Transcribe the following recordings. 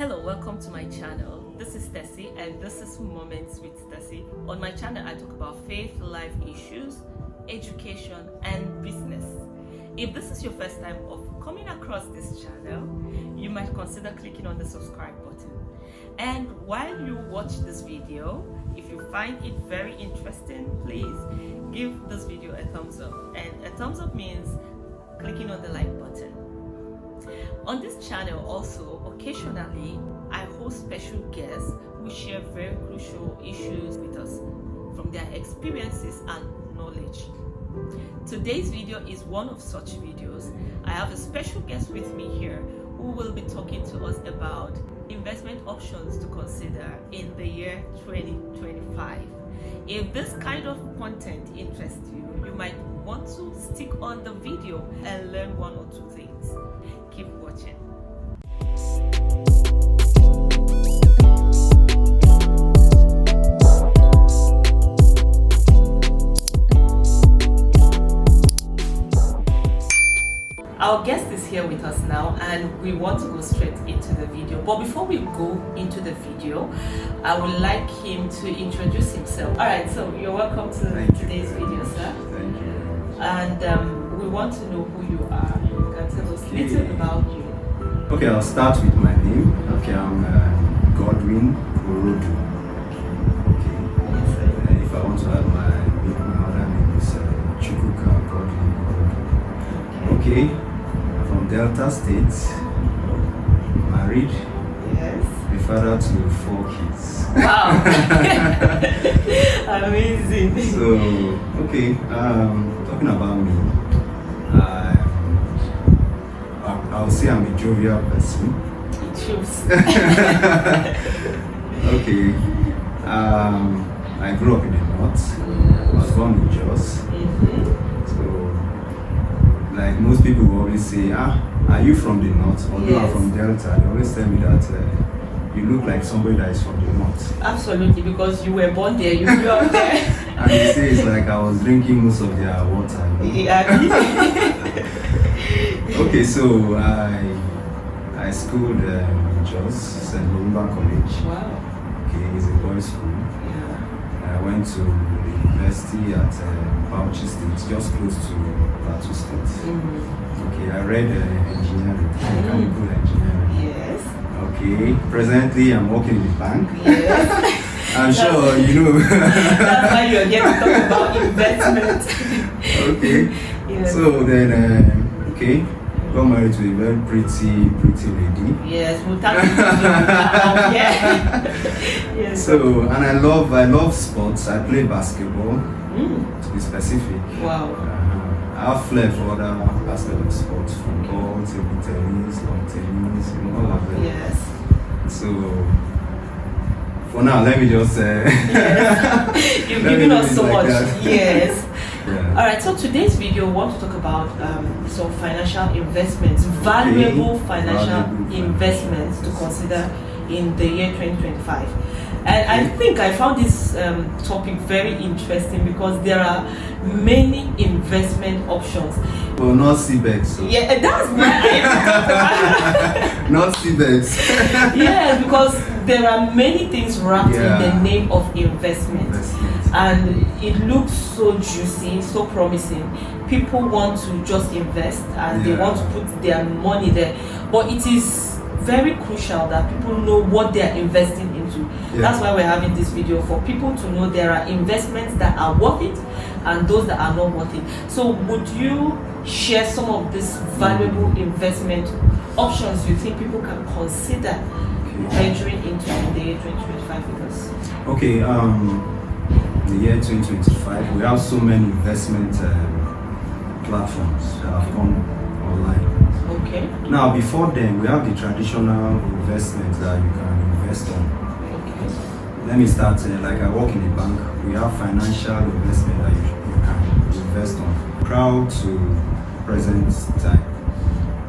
Hello, welcome to my channel. This is Tessie and this is Moments with Tessie. On my channel, I talk about faith, life issues, education, and business. If this is your first time of coming across this channel, you might consider clicking on the subscribe button. And while you watch this video, if you find it very interesting, please give this video a thumbs up. And a thumbs up means clicking on the like button. On this channel also, occasionally, I host special guests who share very crucial issues with us from their experiences and knowledge. Today's video is one of such videos. I have a special guest with me here who will be talking to us about investment options to consider in the year 2025. If this kind of content interests you, you might want to stick on the video and learn one or two things. Keep watching. Our guest is here with us now and we want to go straight into the video. But before we go into the video, I would like him to introduce himself. Alright, so you're welcome to today's video, sir. Thank you. And we want to know who you are. You can tell us a little about you. Okay, I'll start with my name. Okay, I'm Godwin Orodu. Okay. Yes, sir. And if I want to add my other name is Chukwuka Godwin Orodu. Okay. I'm from Delta State. Married. Yes. The father to 4 kids. Wow. Amazing. So, okay. Talking about me. I would say I'm a jovial person. It shows. Okay. I grew up in the north. I was born in Jos. So, like most people will always say, are you from the north? Although I'm from Delta, they always tell me that you look like somebody that is from the north. Absolutely, because you were born there, you grew up there. And they say it's like I was drinking most of their water. Yeah. Okay, so I schooled in Jos, St. Lumba College. Wow. Okay, it's a boys' school. Yeah. I went to the university at Bauchi State, just close to Plateau State. Okay, I read engineering, mechanical engineering. Yes. Okay, presently I'm working in the bank. Yes. I'm sure you know. That's why you're here to talk about investment. Okay. Yes. So then, okay, got married to a very pretty lady. Yes, we'll talk about yeah. Yes. So, and I love sports. I play basketball, to be specific. Wow. I have flair for other aspects of sports, football, table tennis, lawn tennis, all of them. Yes. So, for now, let me just yes. You've given us so much. Yes. Yeah. All right. So today's video, we want to talk about some financial investments, valuable financial investments to consider in the year 2025. And I think I found this topic very interesting because there are many investment options. Well, not CBEX. So. Yeah, that's why not CBEX. yeah, because there are many things wrapped in the name of investment. And it looks so juicy, so promising. People want to just invest and they want to put their money there. But it is very crucial that people know what they are investing into. That's why we're having this video, for people to know there are investments that are worth it and those that are not worth it. So would you share some of these valuable investment options you think people can consider venturing into in the year 2025 with us? Okay, the year 2025, we have so many investment platforms that have come online. Okay. Now, before then, we have the traditional investments that you can invest on. Okay. Let me start. Like I work in a bank, we have financial investment that you can invest on. Proud to present time,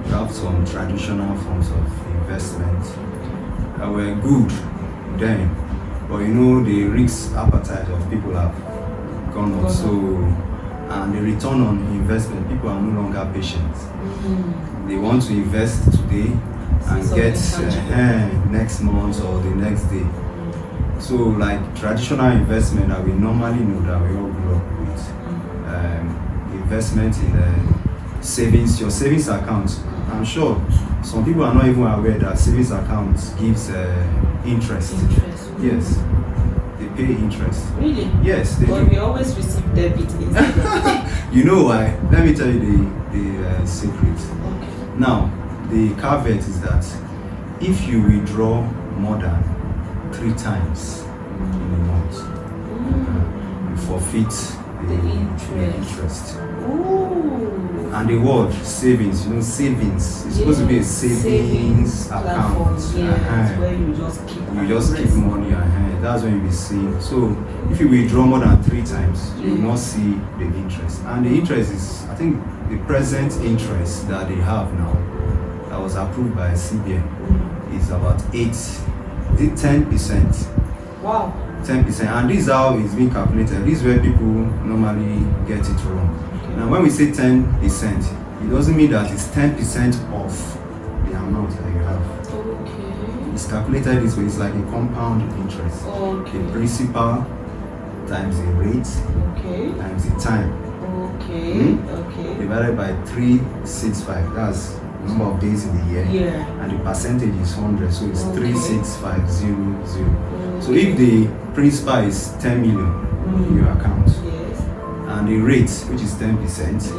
we have some traditional forms of investment that were good then. But you know, the risk appetite of people have gone up. So, and the return on investment, people are no longer patient. They want to invest today and some get intangible. next month or the next day. So like traditional investment that we normally know that we all grew up with, investment in savings, your savings account. I'm sure some people are not even aware that savings account gives interest. Interest. Yes, they pay interest. Really? Yes, they But do. we always receive debit instead of You know why? Let me tell you the secret. Okay. Now, the caveat is that if you withdraw more than 3 times in a month, you forfeit The the interest. interest. Ooh. And the word savings, you know, savings is supposed to be a savings platform. account. Yeah, where you just keep. You just keep money ahead. That's when you be seeing. So if you withdraw more than 3 times, you will not see the interest. And the interest is, I think, the present interest that they have now, that was approved by CBN, is about 10%. Wow. 10%. And this is how it's being calculated. This is where people normally get it wrong. Now, when we say 10%, it doesn't mean that it's 10% of the amount that you have. Okay. It's calculated this way. It's like a compound interest. Okay. The principal times the rate Okay. times the time Okay. Okay. divided by 365. That's the number of days in the year. Yeah. And the percentage is 100, so it's Okay. 36500. So if the principal is 10 million in your account, Yes. and the rate, which is 10%, Yes.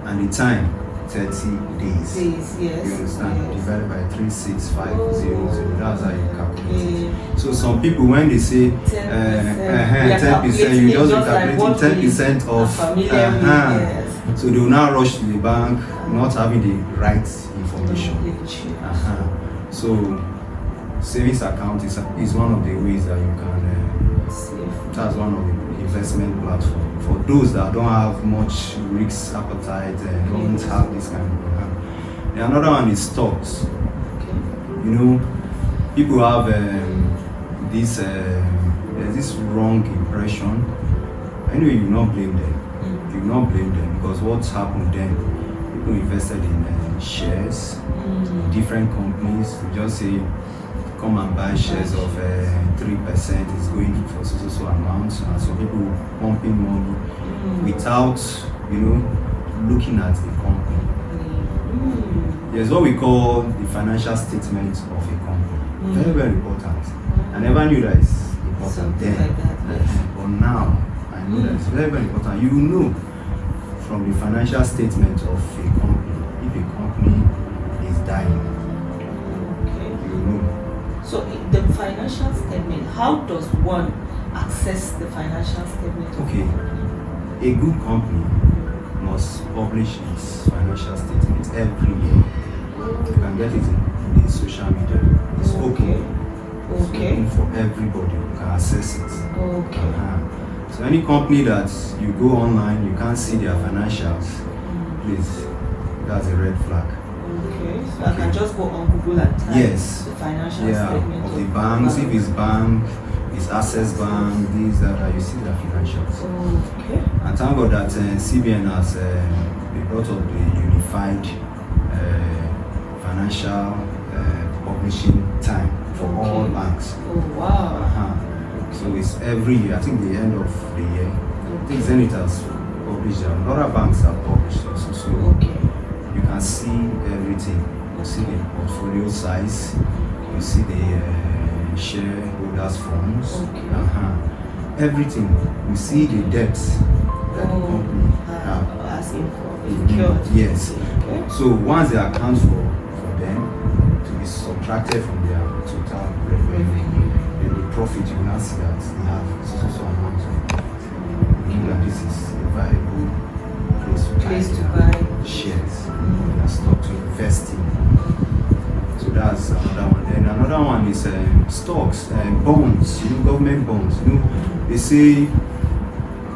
and the time, 30 days. Days. Yes. You understand? Yes. Divided by 36500. That's how you calculate it. Okay. So some people, when they say 10%, 10%, you just be like calculating what 10% we are of. familiar with, yes. So they will now rush to the bank, not having the right information. So savings account is one of the ways that you can. That's one of the investment platform for those that don't have much risk appetite and don't have this kind of program. Another one is stocks. Okay. You know, people have this there's this wrong impression. Anyway, you not blame them. You not blame them because what's happened then? People invested in shares, in different companies. We just say, come and buy shares of 3% is going for so amount, and so people pumping money without looking at the company. There's what we call the financial statement of a company. Very, very important. I never knew that it's important Something then. like that, yes. But now I know that it's very, very important. You know from the financial statement of a company if a company is dying. Okay. You know. So the financial statement, how does one access the financial statement of Okay. a company? A good company must publish its financial statement every year. You can get it in the social media. It's open. It's Okay. open for everybody. You can access it. Okay. So any company that you go online, you can't see their financials, please, that's a red flag. Okay. So I can just go on Google and type Yes. the financial Yeah, statement of the banks. If it's bank, it's Access Bank, these that you see their financials. Okay. And thank God that CBN has they brought up the unified financial publishing time for all banks. Oh wow. So it's every year. I think the end of the year. I think Zenith has published them. Other banks have published also. So Okay. you can see everything. You see the portfolio size. You see the shareholders' funds. Okay. Everything. You see the debts that the company have. As incurred. Yes. Okay. So once they account for them to be subtracted from their total revenue, then the profit you will not see that they have so amount of profit. You know that this is a valuable place to buy buy shares and stock to invest in. So that's another one. Then another one is stocks and bonds. Government bonds. They say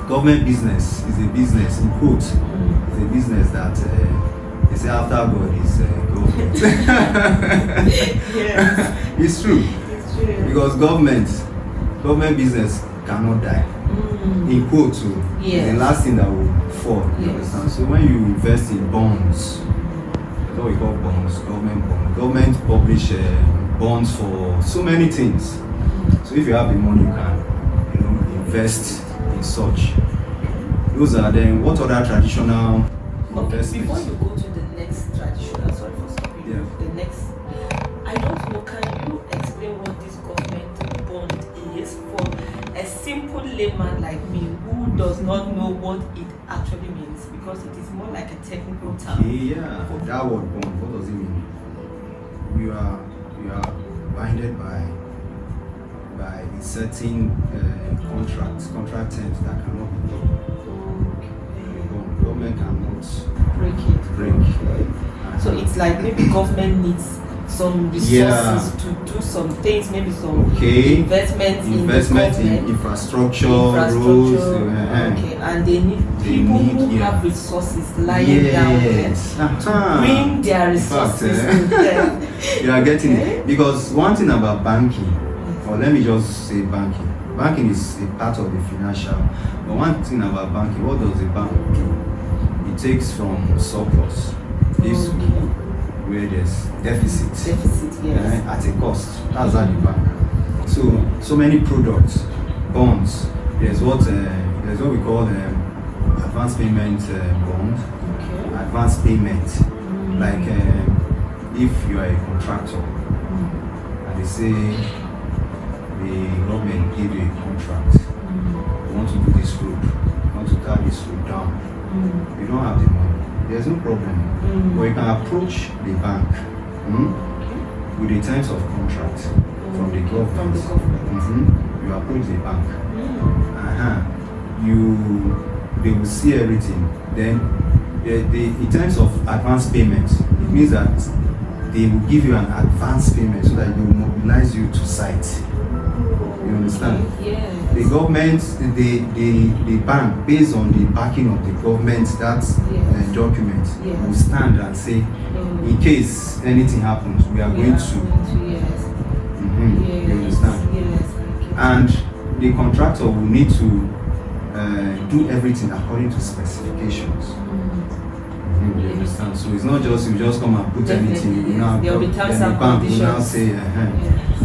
government business is a business in quotes. It's a business that they say after God is government. Yes. It's true. It's true. Because government business cannot die. In quotes, too. It's Yes. the last thing that will fall. You Yes. understand? So when you invest in bonds, what we call bonds, government bonds. Government publish bonds for so many things. So if you have the money, you can, invest in such. Those are then what other traditional investments? Before you go to the next traditional, sorry for stopping you. The next, I don't know, can you explain what this government bond is for a simple layman like me who does not know what it actually means, because it is more like a technical term. Yeah, that word bond, what does it mean? You are binded by a certain contract terms that cannot be broken. The government cannot break. So it's like maybe government needs some resources to do some things, maybe some investment in infrastructure, roads. Okay, and they need people who have resources lying down there to bring their resources in there. You are getting it, because one thing about banking, or let me just say banking is a part of the financial, but one thing about banking, what does the bank do? It takes from surplus, where there's deficit, yes. At a cost. That's how the bank. So many products, bonds. There's what we call advance payment bond, advance payment. Like if you are a contractor and they say the government give you a contract, you want to do this road, you want to tear this road down, you don't have the money, there's no problem. But you can approach the bank with the terms of contract from the government. You approach the bank. They will see everything. Then in terms of advance payment, it means that they will give you an advance payment so that they will mobilize you to site. You understand? Yes. The government, the bank, based on the backing of the government, that document will stand and say, in case anything happens, we are going to. You understand? Yes. And the contractor will need to do everything according to specifications. You understand? So it's not just you just come and put anything. There will be terms and bank will now conditions. say,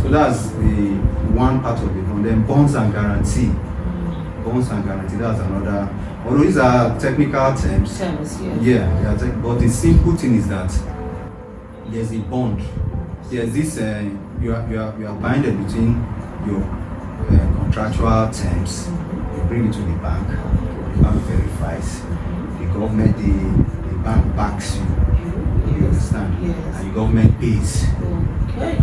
So that's the one part of it. And then bonds and guarantee. Bonds and guarantee, that's another. Although these are technical terms. But the simple thing is that there's a bond. There's this. You are binded between your contractual terms. You bring it to the bank. The bank verifies. The government, the bank backs you. You understand? Yes. And the government pays. Okay.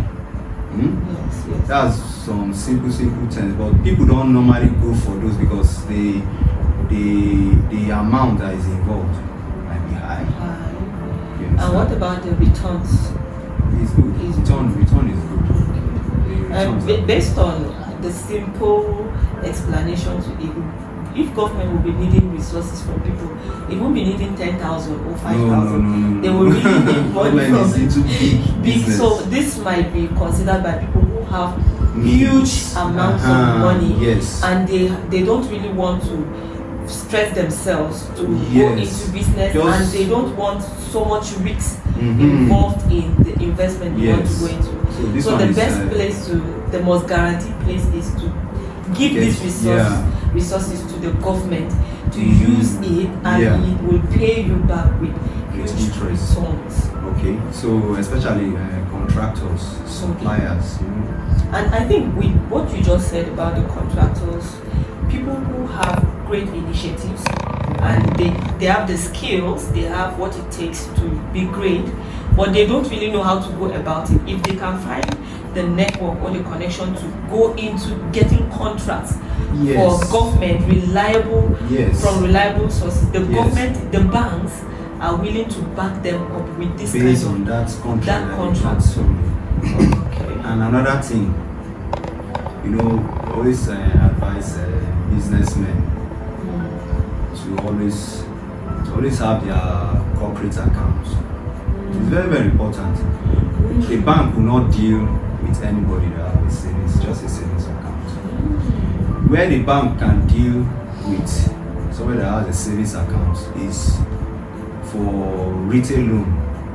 Yes. That's some simple terms, but people don't normally go for those because the amount that is involved might be high. And what about the returns? It's good. Return is good. Based on the simple explanations, if government will be needing resources from people, it won't be needing 10,000 or 5,000. They will really need money from big. So this might be considered by people who have huge amounts of money, and they don't really want to stress themselves to go into business, and they don't want so much risk involved in the investment they want to go into. So the best place the most guaranteed place is to give these resources to the government to use it, and it will pay you back with huge returns. Okay, so especially contractors, suppliers. And I think with what you just said about the contractors, people who have great initiatives and they have the skills, they have what it takes to be great, but they don't really know how to go about it. If they can find the network or the connection to go into getting contracts for government, from reliable sources, the government, the banks are willing to back them up with this based on that contract. And another thing, always advise businessmen to always have their corporate accounts. It's very, very important. A bank will not deal with anybody that has a savings, just a savings account. Where the bank can deal with somebody that has a savings account is for retail loan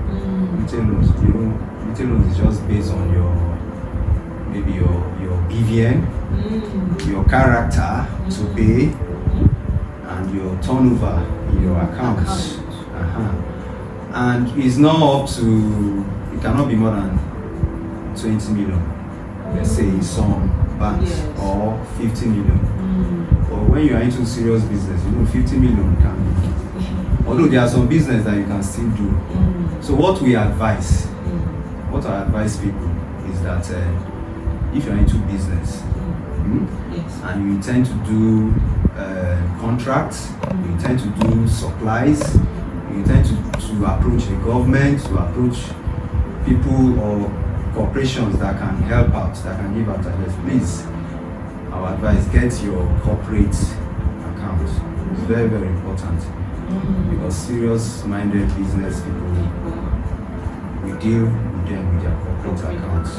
Retail loans, retail loans is just based on maybe your BVN, your character to pay, and your turnover in your accounts. And it's not up to, it cannot be more than 20 million, let's say, in some banks, or 50 million. But when you are into serious business, 50 million can be. Although there are some business that you can still do. So what we advise, what I advise people is that if you are into business, and you intend to do contracts, you intend to do supplies, you intend to approach the government, to approach people or corporations that can help out, that can give out ideas, please, our advice, get your corporate account. It's very, very important, because serious-minded business people, we deal with them with their corporate accounts,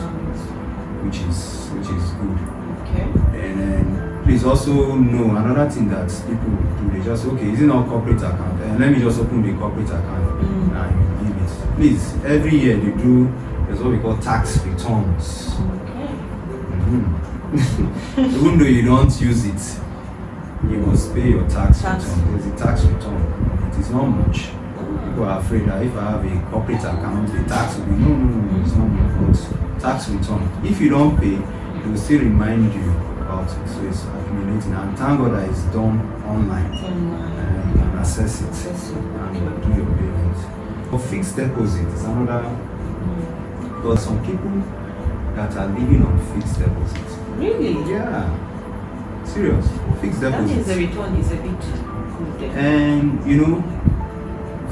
which is good. Okay. And then please also know another thing that people do. They just, okay, is it not corporate account? And let me just open the corporate account and give it. Please, every year they do. There's what we call tax returns. Even though you don't use it, you must pay your tax return. There's a tax return. It is not much. People are afraid that if I have a corporate account, the tax will be no, it's not much. Tax return. If you don't pay, it will still remind you about it. So it's accumulating. And thank God that it's done online. And you can access it and do your payments. For fixed deposit, it's another. Because some people that are living on fixed deposits. Really? Yeah. Serious. Fixed deposits. That means the return is a bit good. And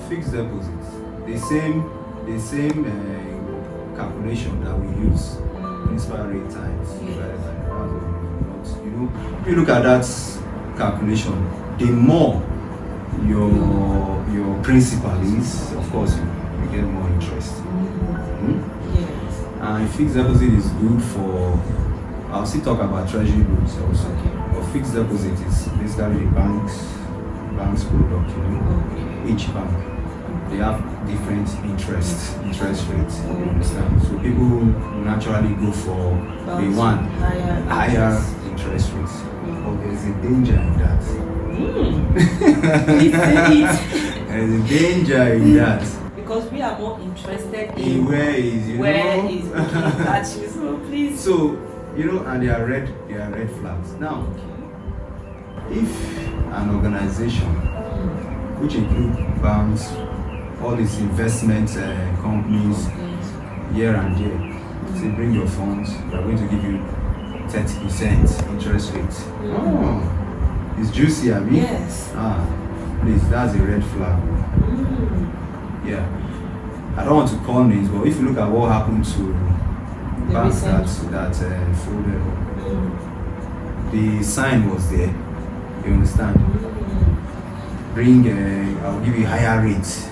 fixed deposits, the same calculation that we use, principal rate times. If you look at that calculation, the more your principal is, of course, you get more interest. And fixed deposit is good for, I'll still talk about treasury bills also. But fixed deposit is basically the bank's product, Each bank, they have different interest rates, you understand? So people naturally go for the one higher interest rates. But there's a danger in that. There's a danger in that. Because we are more interested in where is actually, so please. So, and they are red flags. Now, if an organization, which include banks, all these investment companies, year and year, say bring your funds, we are going to give you 30% interest rate. It's juicy, I mean. Yes. Please, that's a red flag. Yeah, I don't want to call names, but if you look at what happened to banks that folded, the sign was there. You understand? I'll give you higher rates.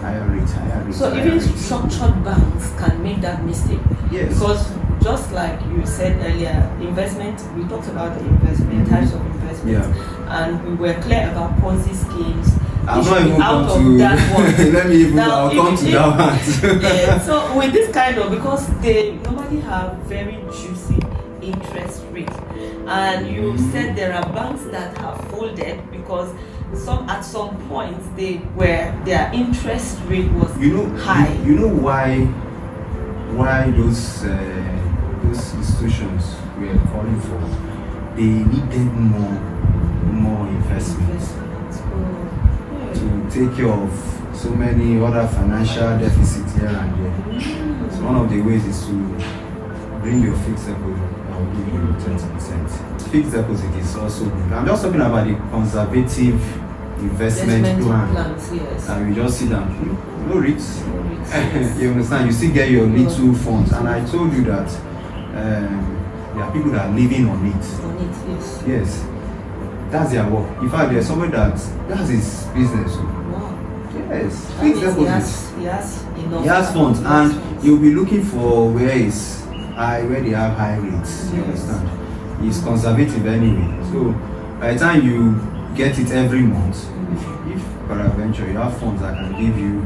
Higher rates. So even structured banks can make that mistake. Yes. Because just like you said earlier, investment, we talked about the investment, types of investments, and we were clear about Ponzi schemes. I'm not even out of that one. Let me even. I'll come to that one. Yeah, so with this kind of, because they normally have very juicy interest rate, and you said there are banks that have folded because at some point their interest rate was high. You know why those institutions were calling for? They needed more investments to take care of so many other financial deficits here and there. So one of the ways is to bring your fixed deposit. I will give you 20%. Fixed deposit is also good. I'm just talking about the conservative investment plans, yes. And you just sit down, no risks. You understand? You still get your little funds. And I told you that there are people that are living on it. Yes. That's their work. In fact, there's somebody that's his business. Wow. Yes. Fixed deposit. He has enough. He has funds, and you'll be looking for where they have high rates. You understand? He's conservative anyway. So by the time you get it every month, if peradventure you have funds that can give you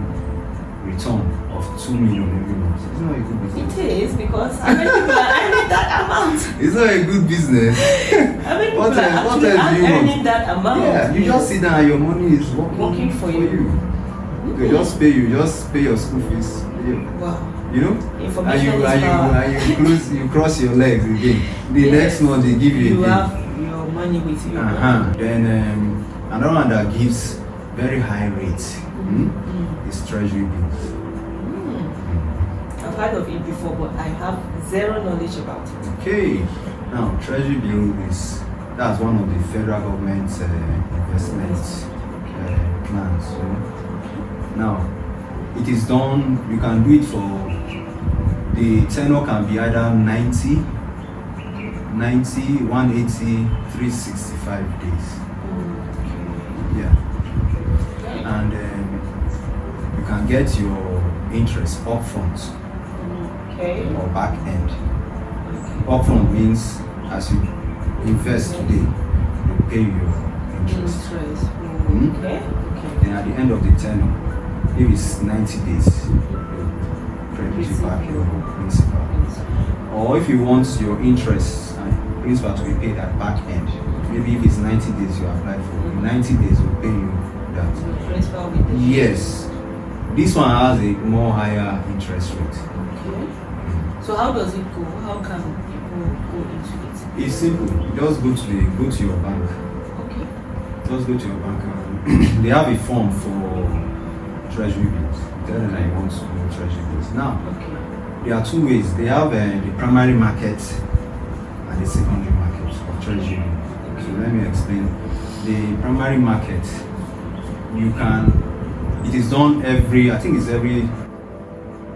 return of 2 million every month. It's not a good business. It is, because how many people are earning that amount? It's not a good business. How many people What are else- what actually else do you want? earning that amount? Yeah, you just sit down and your money is working for you. They just pay your school fees. Wow. You know? Information is and power. you cross your legs again. The Yes. next month they give you You again. have your money with you. Then another one that gives very high rates is treasury bills. I've heard of it before, but I have zero knowledge about it. Okay, now treasury bill that's one of the federal government's investment plans. You know? Now, it is done. You can do it for the tenure can be either 90, 180, 365 days. Yeah, and you can get your interest upfront or back end. Upfront means as you invest today, they pay you your interest. Okay. Then at the end of the tenure, if it's 90 days, they'll credit you back your principal. Or if you want your interest and principal to be paid at back end, maybe if it's 90 days you apply for, in 90 days will pay you that. Principal with the Yes. This one has a more higher interest rate. Okay. So how does it go? How can people go into it? It's simple. You just go to your bank. Okay. Just go to your bank. They have a form for treasury bills. Tell them that you want to do treasury bills. Now, there are two ways. They have the primary market and the secondary market of treasury bills. So let me explain. The primary market, it is done I think it's every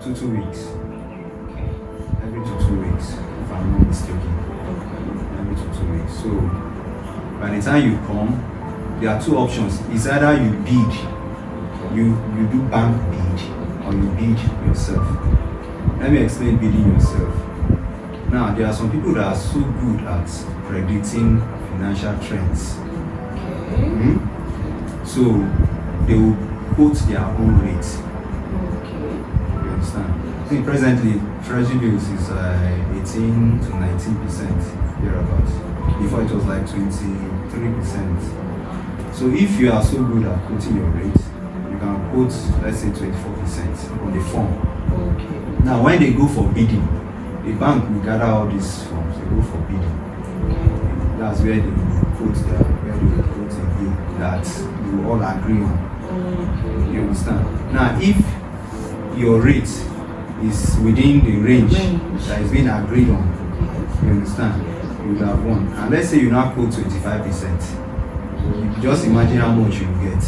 2 weeks. Okay. Every 2 weeks, if I'm not mistaken. Every 2 weeks. So by the time you come, there are two options. It's either you bid, you do bank bid, or you bid yourself. Let me explain bidding yourself. Now, there are some people that are so good at predicting financial trends. Okay. So they will quote their own rate. Okay. You understand? I think presently treasury bills is 18 to 19% thereabouts. Before it was like 23%. So if you are so good at quoting your rate, you can quote, let's say, 24% on the form. Okay. Now, when they go for bidding, the bank will gather all these forms. They go for bidding. That's where they quote a bill that you all agree on. Okay. You understand? Now, if your rate is within the range that is being agreed on, you understand? You will have won. And let's say you now quote 25%. You just imagine how much you get.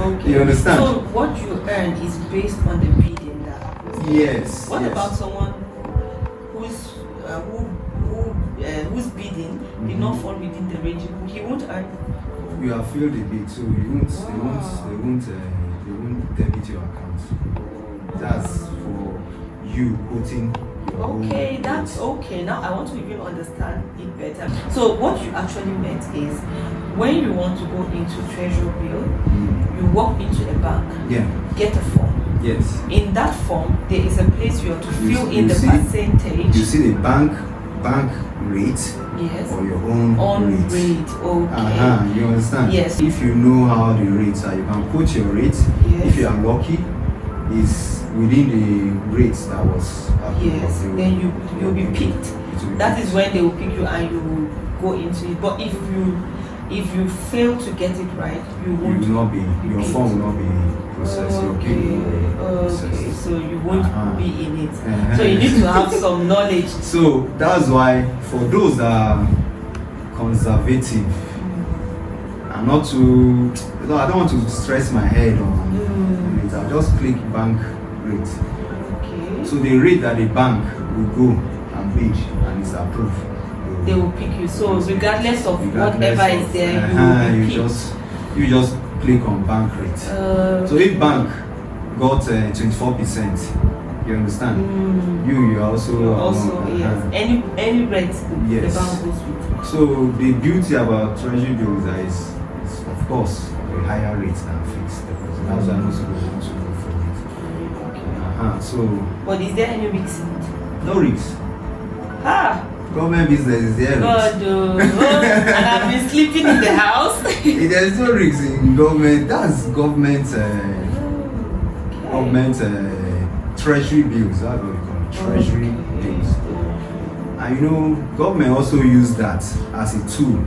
Okay. You understand? So what you earn is based on the bidding that happens. Yes. What yes. about someone whose bidding did not fall within the range? He won't earn. You have filled a bit, so they won't debit your account. That's for you quoting your own Okay, that's rate. okay. Now I want to even understand it better. So what you actually meant is when you want to go into treasury bill, you walk into a bank, get a form. Yes. In that form, there is a place you have to fill in you the see- percentage. You see the bank rate Yes. or your own On rate. rate. Okay. You understand? Yes. If you know how the rates are, you can quote your rate. Yes. If you are lucky, is within the rates that was Yes. applicable. Then you'll be picked. It will be That picked. is when they will pick you and you will go into it. But if you fail to get it right, you You won't. will not be, your picked. form will not be processed. Your bill will not be Okay, processed. so you won't be in it. Uh-huh. So you need to have some knowledge. So that's why for those that are conservative, I'm not too. I don't want to stress my head on it. I'll just click bank rate. Okay. So the rate that the bank will go and bid and is approved, They will pick you. So regardless of regardless whatever of- is there, you will be picked. you just click on bank rate. So if bank got 24%, you understand? You are also among- yes. Any rate Yes. the bank goes with. So the beauty about treasury bills is of course a higher rate than fixed deposit. That's why most people want to go for it. So But is there any risk in it? no risk. Ah, Government business is there. God, and I've been sleeping in the house. There's no risk in government. That's government. Government treasury bills. That's what we call it. Treasury bills. And government also use that as a tool.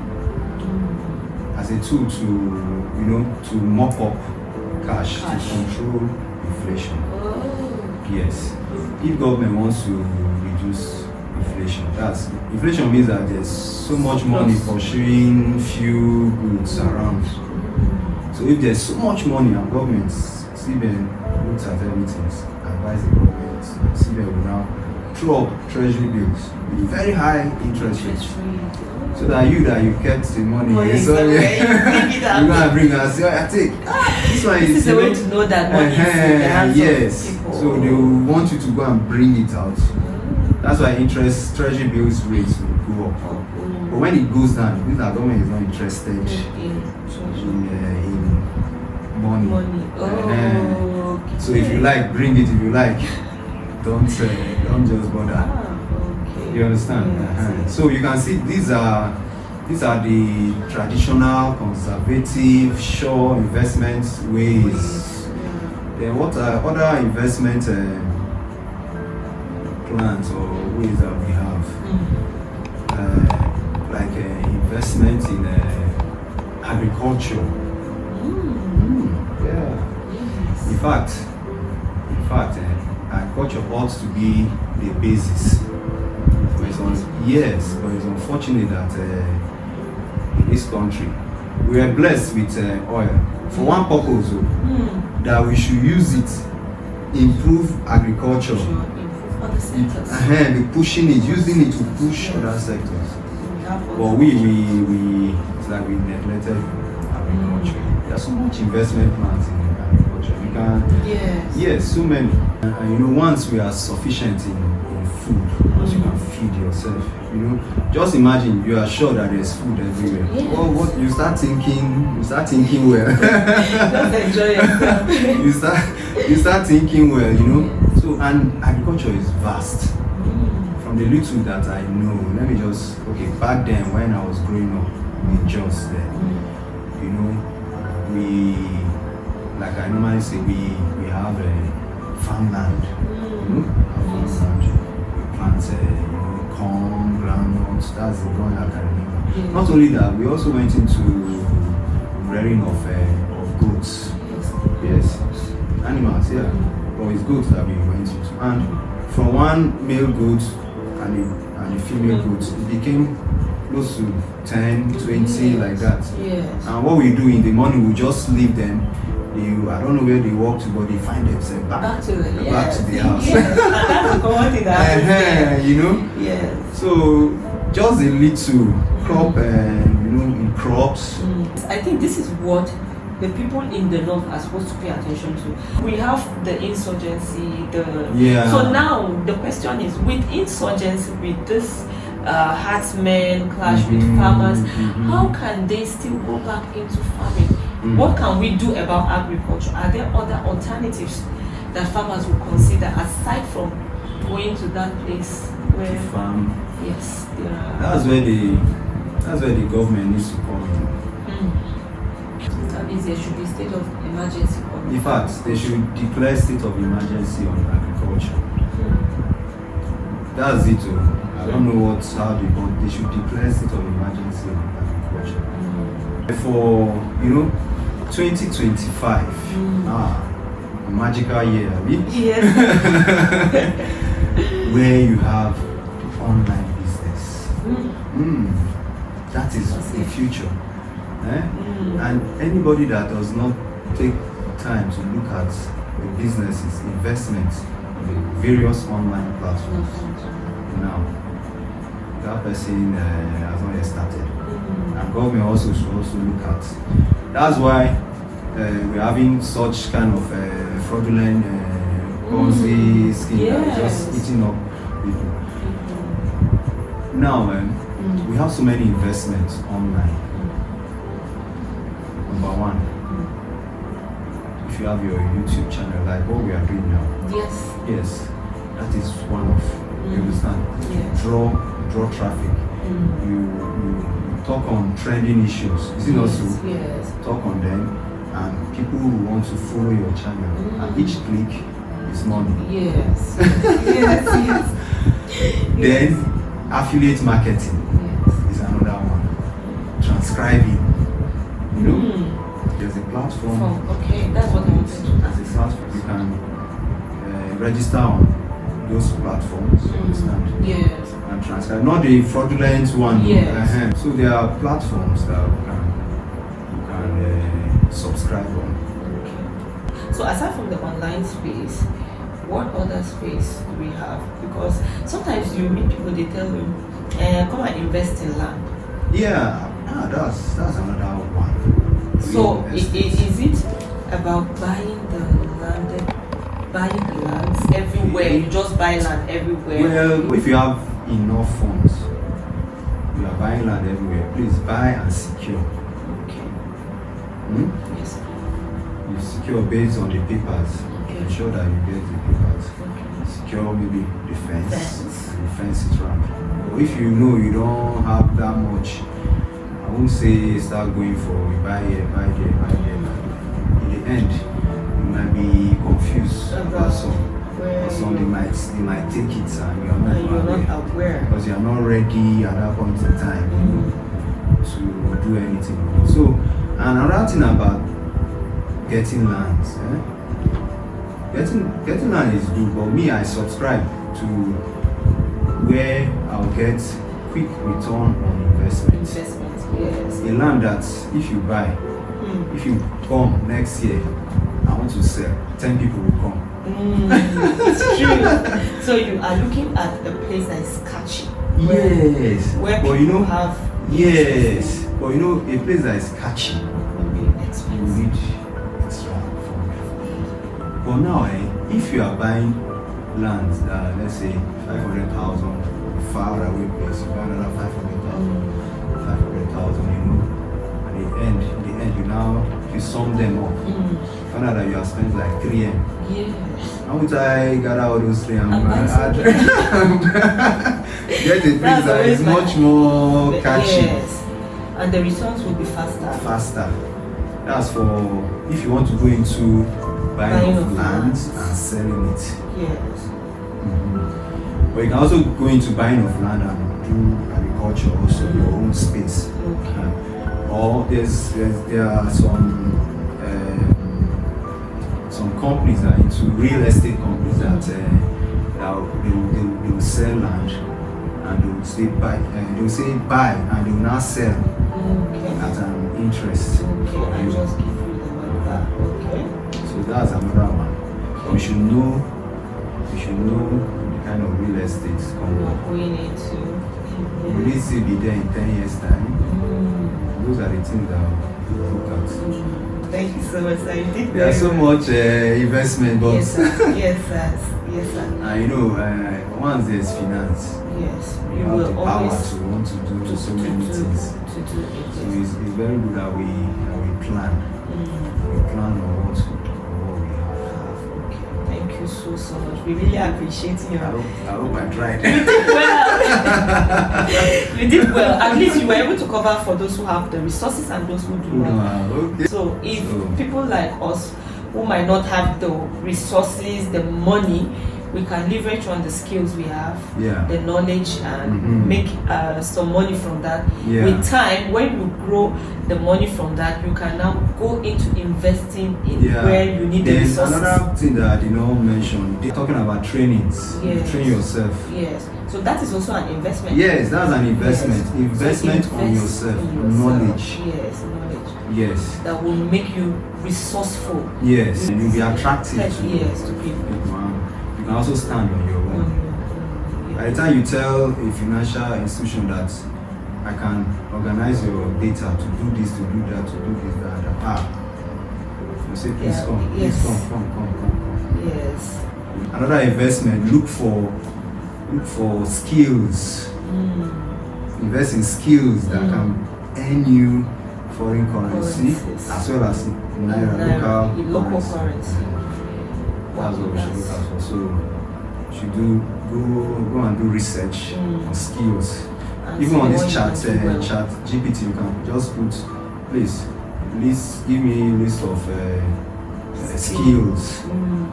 As a tool to to mop up cash. To control inflation. Yes. If government wants to reduce inflation, inflation means that there's so much money pursuing few goods around. So if there's so much money and government CBN looks at everything, advise the government, CBN will now throw up treasury bills with very high interest rates. So that you kept the money, so you're gonna bring us. I take this one. This is the way to know that money is in the hands yes. of people. So they will want you to go and bring it out. That's why treasury bills rates will go up. But when it goes down, it means that government is not interested in money. So if you like, bring it. If you like, don't just bother. You understand? So you can see these are the traditional, conservative, sure investment ways. Then what are other investment plans or ways that we have? Like investment in agriculture. Yeah. In fact, agriculture ought to be the basis. Yes, but it's unfortunate that in this country we are blessed with oil for one purpose, that we should use it, improve agriculture, be pushing it, using it to push other sectors. But we it's like we neglected agriculture. There's so much investment plans in agriculture. We can, yes, so many. And once we are sufficient in food, once you can feed yourself, just imagine you are sure that there's food everywhere. Well, what you start thinking well. Just enjoy yourself. you start thinking well, So and agriculture is vast. From the little that I know, let me just back then when I was growing up in Jos there, we, like I normally say, we have a farmland. Farmland. We plant corn, groundnuts. That's the one I can remember. Not only that, we also went into rearing of goats. Yes, animals. Yeah, but it's goats that we went into. And from one male goat and a female goat, it became close to 10, 20 like that. Yes. And what we do in the morning, we just leave them. I don't know where they walk to, but they find themselves back to the house. Yes. And that's the common thing that happens. Yes. So just a little crop, in crops. I think this is what the people in the north are supposed to pay attention to. We have the insurgency, so now the question is, with insurgency, with this herdsmen clash with farmers, how can they still go back into farming? What can we do about agriculture? Are there other alternatives that farmers will consider aside from going to that place where to farm? Yes, that's where the government needs to come in. That means there should be state of emergency. In fact, they should declare state of emergency on agriculture. That's it. I don't know how they should declare state of emergency on agriculture. For 2025, a magical year, yes. where you have online business. That is the future. And anybody that does not take time to look at the businesses, investments, the various online platforms, now that person has not yet started. And government also should also look at. That's why we're having such kind of fraudulent Ponzi scheme that is just eating up people. Now, we have so many investments online. Number one, if if you have your YouTube channel, like what we are doing now. Yes, that is one of, you understand? Yes. Draw traffic. You talk on trending issues. Is it not so? Yes. Talk on them, and people will want to follow your channel. And each click is money. Yes. Yes. Then affiliate marketing is another one. Transcribing. You know, there's a platform. Okay, that's what I wanted to ask. There's a platform you can register on those platforms. You understand? Yes. And transcribe, not the fraudulent one. Yes. So there are platforms that you can subscribe on. Okay. So aside from the online space, what other space do we have? Because sometimes you meet people, they tell you, come and invest in land. Yeah, that's another one. So is it about buying the lands everywhere? You just buy land everywhere? Well, if you have enough funds, you are buying land everywhere, please buy and secure. Okay. Yes. You secure based on the papers. Ensure that you get the papers. Secure maybe the fence. And the fence is round. But if you know you don't have that much, I won't say start going for buy here, buy there, buy there. In the end, you might be confused about some. Some they might take it and you are not aware because you are not ready at that point in time to do anything. So another thing about getting land, getting land is good, but me, I subscribe to where I'll get quick return on investment. Yes. A land that if you buy, if you come next year, I want to sell, 10 people will come. It's true. So you are looking at a place that is catchy. Yes. Where but people have. Yes. But you know, a place that is catchy, you need extra funds. But now, if you are buying land that, let's say, 500,000, far away place, you buy another 500,000, 500,000, you know, in the end, you sum them up. Find out that you have spent like 3M. Yes. How much I got out of those 3M? Get a place that is much more catchy. Yes. And the returns will be faster. That's for if you want to go into buying of land and selling it. Yes. But you can also go into buying of land and do agriculture, also your own space. Okay. Or there are some companies that are into real estate companies that they will sell land and they will say buy and they will now sell at an interest. Okay, and just give you the money back. Okay. So that's another one. But we should know the kind of real estate company we need to. Will it still be there in 10 years time? Those are the things that we look at. Thank you so much, sir. You did There's so much investment, but yes, sir. Yes, sir. And you know, once there's finance, you have will the power always to want to do so many things. To do it. So it's very good that we plan. We plan on what we have. Okay. Thank you so much. We really appreciate you. I hope I tried. You did well. You did well. At least you were able to cover for those who have the resources and those who do not. Okay. So if people like us who might not have the resources, the money, we can leverage on the skills we have, the knowledge, and make some money from that. With time, when you grow the money from that, you can now go into investing in where you need the resources. Another thing that I did not mention, they're talking about trainings. You train yourself. Yes. So that is also an investment. Yes, that's an investment. Yes. Investment so on yourself. Knowledge. Yes, knowledge. Yes. That will make you resourceful. Yes, and you'll be attractive to people. You can also stand on your own. By the time you tell a financial institution that I can organize your data to do this, to do that, to do this, that, you say, please come, please come. Yes. Another investment, look for skills. Invest in skills that can earn you foreign currency as well as naira, local currency. That's what we should look out for. So we should go and do research on skills. And even so on this what chat you can do chat GPT, you can just put, please give me a list of skills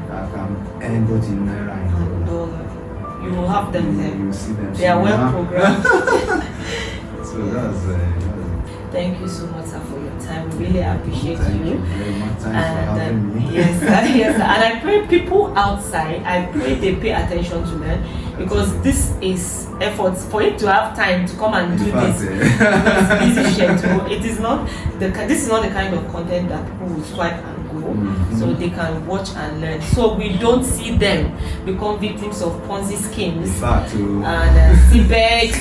that can earn both in naira and dollar. You will have them there. You will see them. They are well programmed. So that's it. Thank you so much, sir, for your time. We really appreciate Thank you. you very much. Thanks for having me. Yes, yes, and I pray people outside, I pray they pay attention to them, because this is effort for it to have time to come and do this busy schedule. It is not this is not the kind of content that people will swipe and go, so they can watch and learn. So we don't see them become victims of Ponzi schemes and CBEX,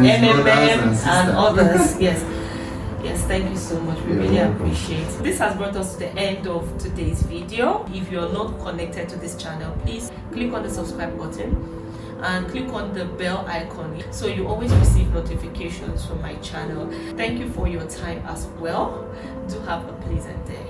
MMM and others. Yes, thank you so much. We really appreciate it. This has brought us to the end of today's video. If you're not connected to this channel, please click on the subscribe button and click on the bell icon so you always receive notifications from my channel. Thank you for your time as well. Do have a pleasant day.